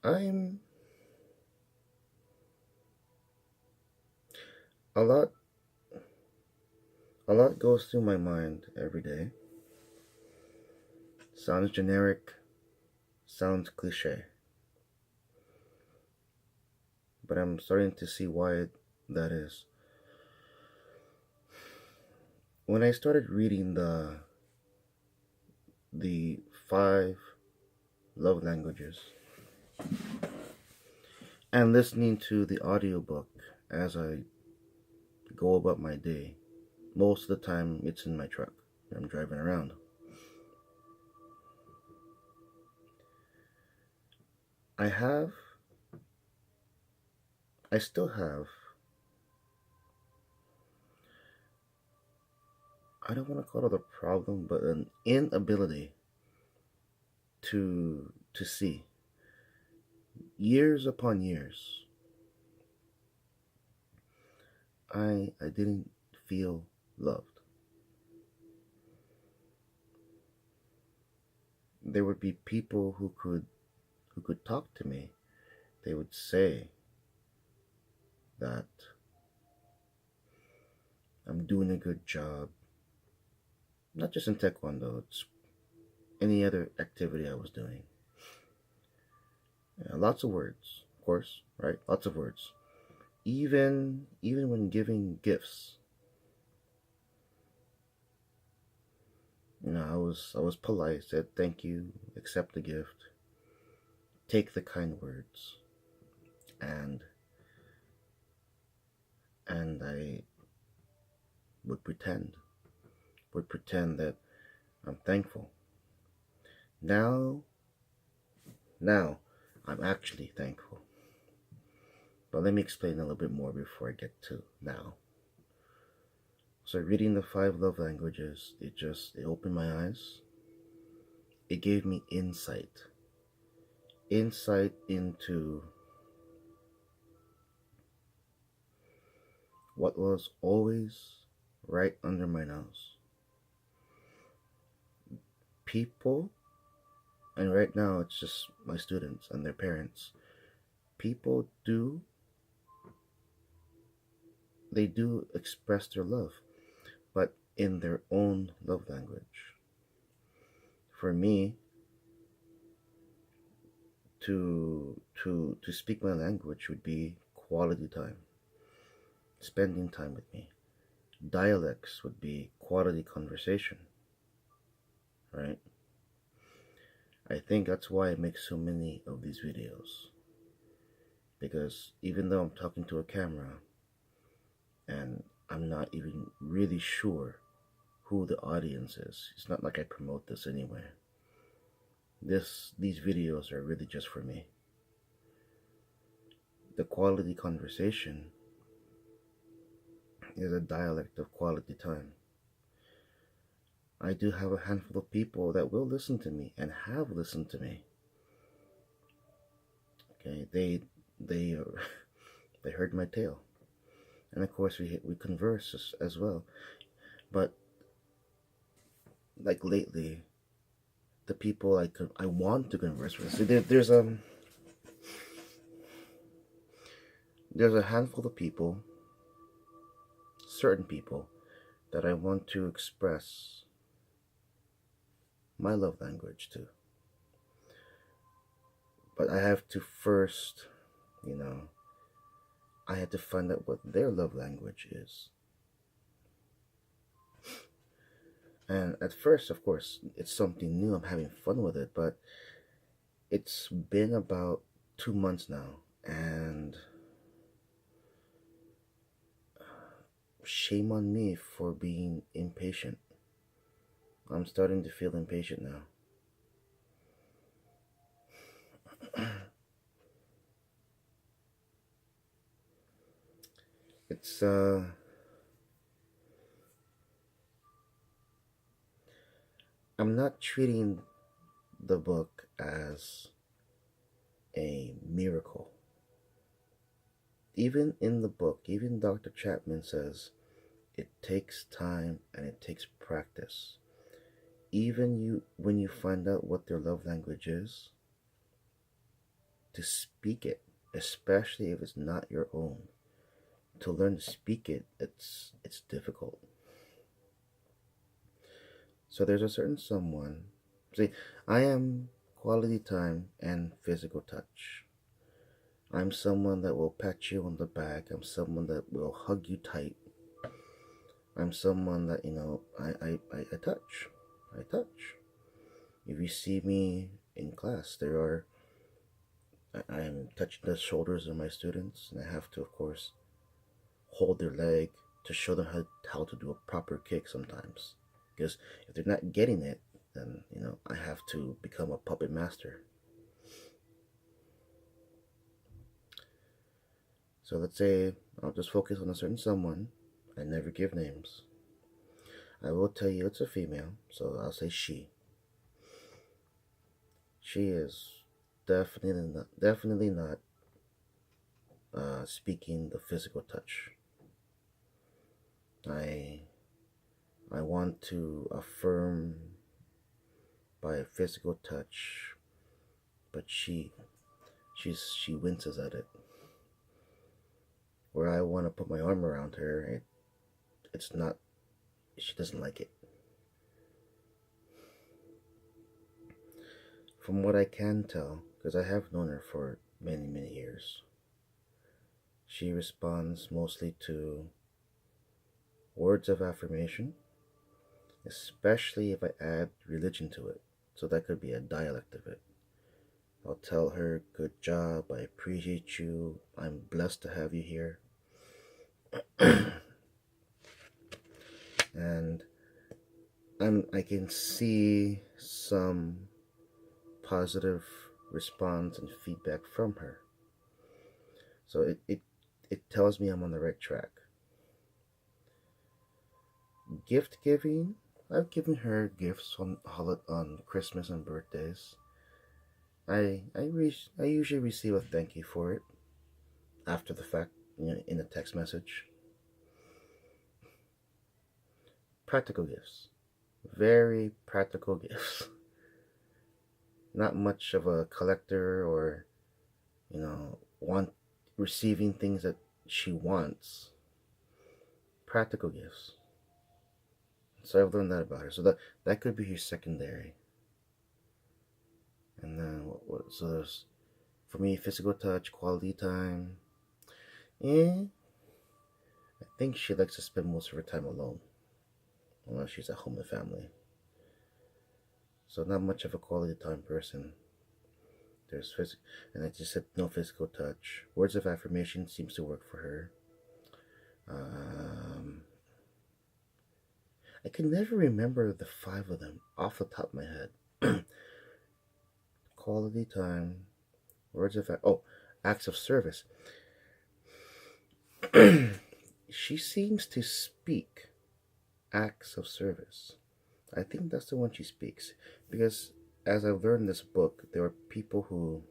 I'm a lot a lot goes through my mind every day. Sounds generic, sounds cliche, but I'm starting to see why that is. When I started reading the five love languages and listening to the audiobook as I go about my day, most of the time it's in my truck. I'm driving around. I have I still have, I don't want to call it a problem, but an inability to see. Years upon years, I didn't feel loved. There would be people who could talk to me. They would say that I'm doing a good job, not just in taekwondo, it's any other activity I was doing. Lots of words, of course, right? Lots of words. Even when giving gifts, I was polite, said thank you, accept the gift, take the kind words, and I would pretend that I'm thankful. Now, now, I'm actually thankful. But let me explain a little bit more before I get to now. So reading the five love languages, it opened my eyes. It gave me insight into what was always right under my nose. People, and right now it's just my students and their parents. People do express their love, but in their own love language. For me, to speak my language would be quality time, spending time with me. Dialects would be quality conversation, right? I think that's why I make so many of these videos. Because even though I'm talking to a camera and I'm not even really sure who the audience is, it's not like I promote this anywhere. These videos are really just for me. The quality conversation is a dialect of quality time. I do have a handful of people that will listen to me and have listened to me. Okay, they they heard my tale, and of course we converse as well. But like lately, the people I want to converse with, so there's a handful of people, certain people that I want to express my love language to. But I have to first, you know, I had to find out what their love language is. And at first, of course, it's something new. I'm having fun with it, but it's been about 2 months now, and shame on me for being impatient. I'm starting to feel impatient now. It's I'm not treating the book as a miracle. Even in the book, even Dr. Chapman says it takes time and it takes practice. Even when you find out what their love language is, to speak it, especially if it's not your own. To learn to speak it, it's difficult. So there's a certain someone. See, I am quality time and physical touch. I'm someone that will pat you on the back. I'm someone that will hug you tight. I'm someone that, I touch. I touch. If you see me in class, I'm touching the shoulders of my students, and I have to, of course, hold their leg to show them how to do a proper kick sometimes. Because if they're not getting it, then, I have to become a puppet master. So let's say I'll just focus on a certain someone. I never give names. I will tell you it's a female, so I'll say she. She is definitely not speaking the physical touch. I I want to affirm by a physical touch, but she winces at it. Where I want to put my arm around her, it's not. She doesn't like it. From what I can tell, because I have known her for many, many years, she responds mostly to words of affirmation, especially if I add religion to it. So that could be a dialect of it. I'll tell her, good job, I appreciate you, I'm blessed to have you here. And I can see some positive response and feedback from her. So it tells me I'm on the right track. Gift giving, I've given her gifts on Christmas and birthdays. I usually receive a thank you for it after the fact, in a text message. Practical gifts, very practical gifts. Not much of a collector or want receiving things that she wants. Practical gifts. So I've learned that about her. So that could be her secondary. And then so there's, for me, physical touch, quality time. I think she likes to spend most of her time alone, unless she's at home with family. So not much of a quality time person. There's physical, and I just said no physical touch. Words of affirmation seems to work for her. I can never remember the 5 of them off the top of my head. Quality time, words of acts of service. She seems to speak acts of service. I think that's the one she speaks, because as I've learned this book, there are people who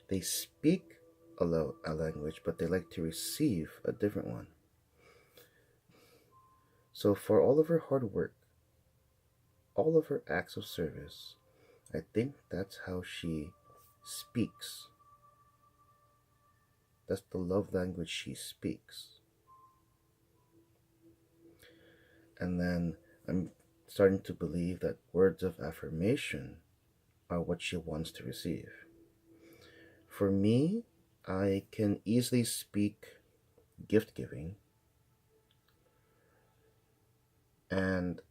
they speak a language, but they like to receive a different one. So for all of her hard work, all of her acts of service, I think that's how she speaks. That's the love language she speaks. And then I'm starting to believe that words of affirmation are what she wants to receive. For me, I can easily speak gift giving and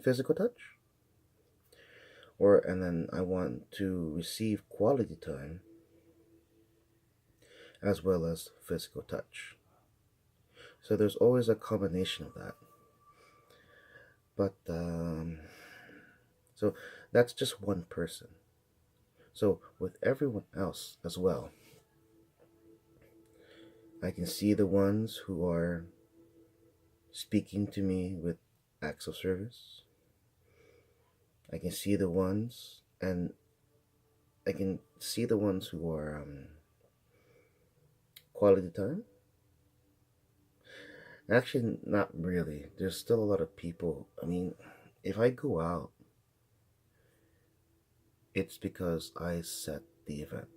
physical touch. And then I want to receive quality time as well as physical touch. So there's always a combination of that. But so that's just one person. So with everyone else as well, I can see the ones who are speaking to me with acts of service. I can see the ones, and I can see the ones who are quality time. Actually, not really. There's still a lot of people. I mean, if I go out it's because I set the event.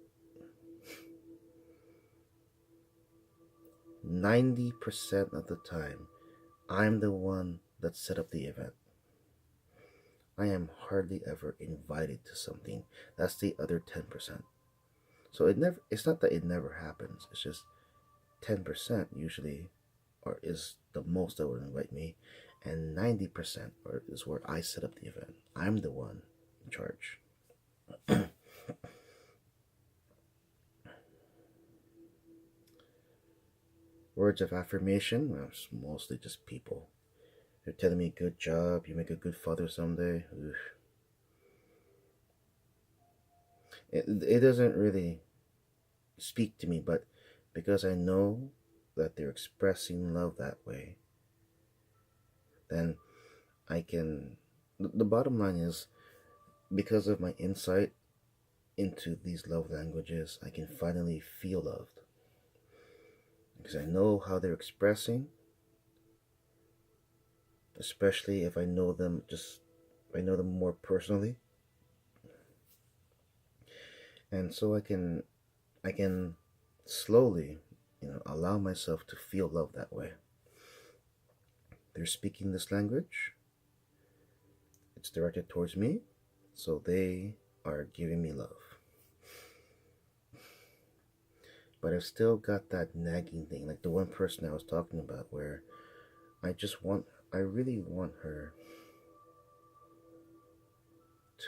90% of the time, I'm the one that set up the event. I am hardly ever invited to something. That's the other 10%. So it's not that it never happens. It's just 10% usually or is the most that would invite me, and 90% is where I set up the event. I'm the one in charge. Words of affirmation, well, it's mostly just people. They're telling me, good job, you make a good father someday. It doesn't really speak to me, but because I know that they're expressing love that way, then I can. The bottom line is, because of my insight into these love languages, I can finally feel loved. Because I know how they're expressing, especially if I know them more personally. And so I can slowly, allow myself to feel love that way. They're speaking this language. It's directed towards me, so they are giving me love. But I've still got that nagging thing, like the one person I was talking about, where I really want her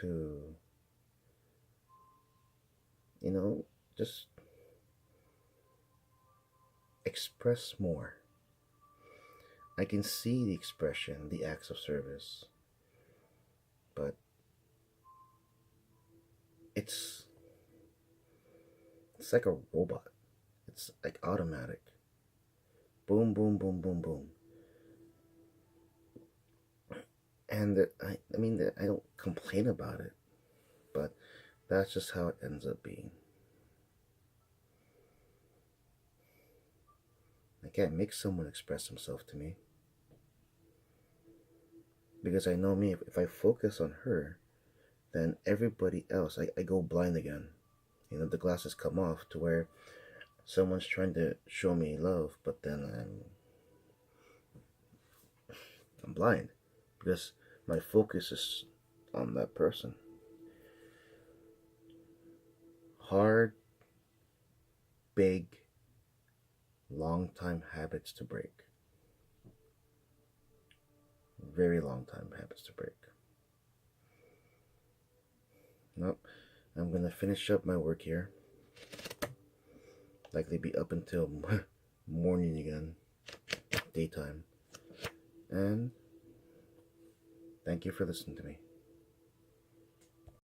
to, just express more. I can see the expression, the acts of service, but it's it's like a robot. It's like automatic. Boom, boom, boom, boom, boom. And I mean, I don't complain about it, but that's just how it ends up being. I can't make someone express himself to me because I know me. If I focus on her, then everybody else, I go blind again. The glasses come off to where someone's trying to show me love, but then I'm blind because my focus is on that person. Hard, big, long time habits to break. Very long time habits to break. Nope. I'm gonna finish up my work here. Likely be up until morning again, daytime. And thank you for listening to me.